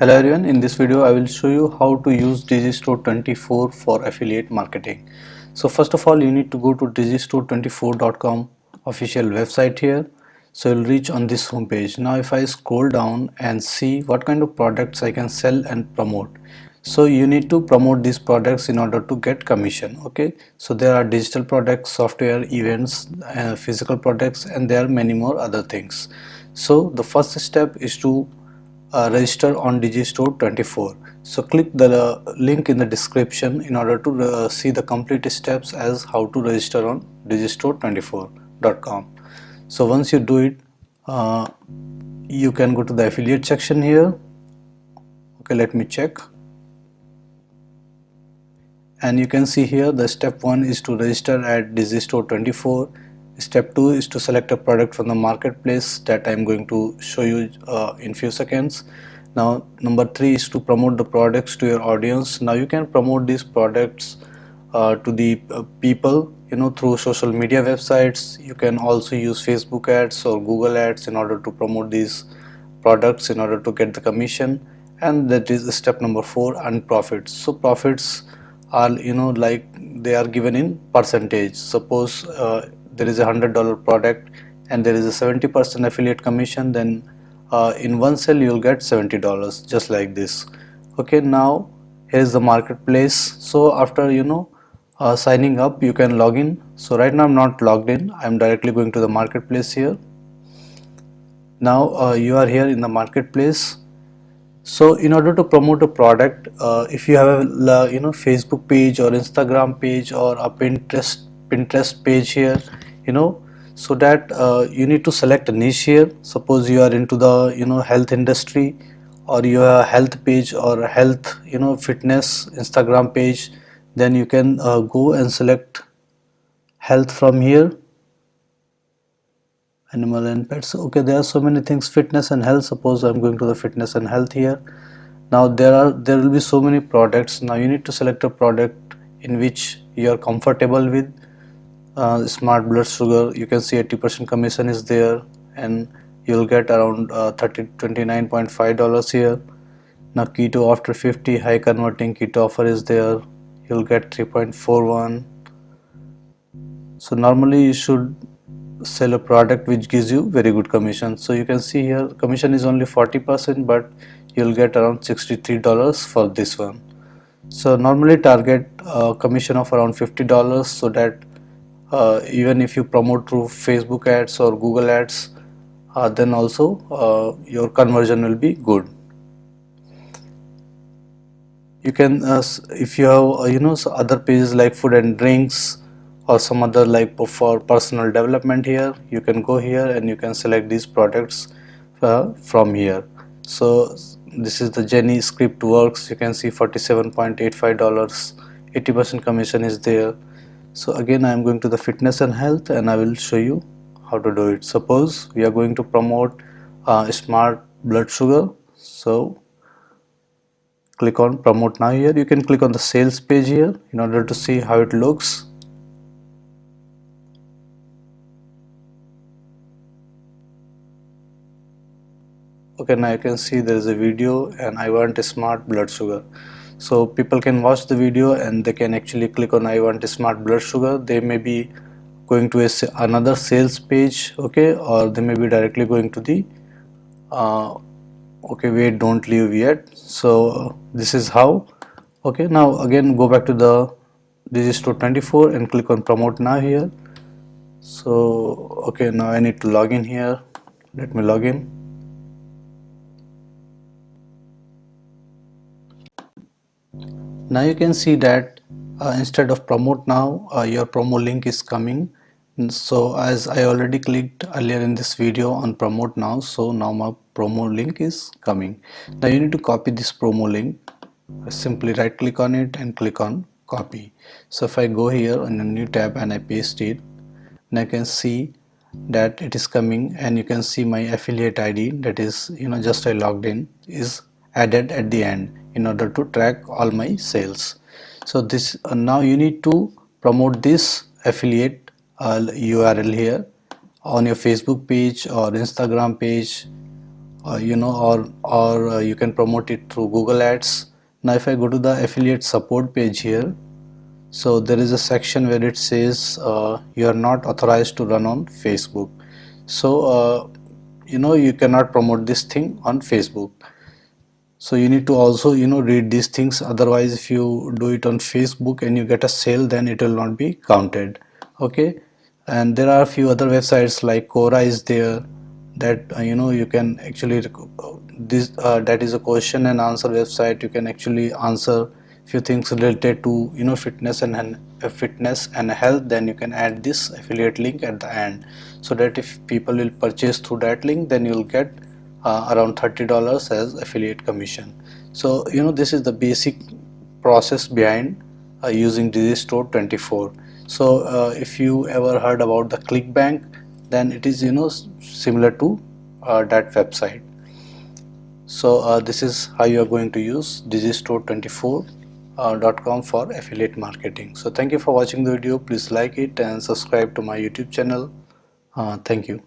Hello everyone, in this video I will show you how to use Digistore24 for affiliate marketing. So first of all you need to go to digistore24.com official website here. So you'll reach on this homepage. Now if I scroll down and see what kind of products I can sell and promote. So you need to promote these products in order to get commission. Okay, so there are digital products, software, events, physical products, and there are many more other things. So the first step is to register on Digistore24. So click the link in the description in order to see the complete steps as how to register on digistore24.com. So once you do it, uh, you can go to the affiliate section here. Okay, let me check. And you can see here the step 1 is to register at Digistore24. Step 2 is to select a product from the marketplace that I'm going to show you in few seconds. Now number 3 is to promote the products to your audience. Now you can promote these products to the people, through social media websites. You can also use Facebook ads or Google ads in order to promote these products in order to get the commission. And that is step number 4, and profits. So profits are, like, they are given in percentage. Suppose there is $100 product and there is a 70% affiliate commission, then in one sale you'll get $70, just like this. Okay, now here is the marketplace. So after signing up, you can log in. So right now I'm not logged in, I'm directly going to the marketplace here. Now you are here in the marketplace. So in order to promote a product, if you have a Facebook page or Instagram page or a Pinterest page here, so that you need to select a niche here. Suppose you are into the health industry, or you have a health page or a health fitness Instagram page, then you can go and select health from here. Animal and pets. Okay, there are so many things, fitness and health. Suppose I'm going to the fitness and health here. Now there will be so many products. Now you need to select a product in which you are comfortable with. Smart blood sugar, you can see 80% commission is there, and you'll get around $29.5 here. Now keto after 50, high converting keto offer is there, you'll get 3.41. So normally you should sell a product which gives you very good commission. So you can see here commission is only 40%, but you'll get around $63 for this one. So normally target commission of around $50, so that even if you promote through Facebook ads or Google ads, then also your conversion will be good. You can if you have other pages like food and drinks, or some other like for personal development, here you can go here and you can select these products from here. So this is the Jenny script works, you can see $47.85, 80% commission is there. So again I am going to the fitness and health, and I will show you how to do it. Suppose we are going to promote smart blood sugar. So click on promote now. Here you can click on the sales page here in order to see how it looks. Okay, now you can see there is a video, and I want a smart blood sugar. So people can watch the video and they can actually click on I want a smart blood sugar. They may be going to another sales page, okay, or they may be directly going to the okay, wait, don't leave yet. So this is how. Okay, now again go back to the Digistore24 and click on promote now here. So okay, now I need to log in here. Let me log in. Now you can see that instead of promote now, your promo link is coming. So as I already clicked earlier in this video on promote now, so now my promo link is coming. Now you need to copy this promo link. Simply right click on it and click on copy. So if I go here on a new tab and I paste it, and I can see that it is coming, and you can see my affiliate ID, that is just I logged in, is added at the end in order to track all my sales. So this now you need to promote this affiliate URL here on your Facebook page or Instagram page you can promote it through Google Ads. Now if I go to the affiliate support page here, so there is a section where it says you are not authorized to run on Facebook. So you cannot promote this thing on Facebook. So you need to also read these things, otherwise if you do it on Facebook and you get a sale, then it will not be counted. Okay. And there are a few other websites like Quora is there, that you can actually this that is a question and answer website. You can actually answer few things related to fitness and health. Then you can add this affiliate link at the end, so that if people will purchase through that link, then you'll get around $30 as affiliate commission. So this is the basic process behind using Digistore 24. So if you ever heard about the ClickBank, then it is similar to that website. So this is how you are going to use Digistore24.com for affiliate marketing. So thank you for watching the video. Please like it and subscribe to my YouTube channel. Thank you.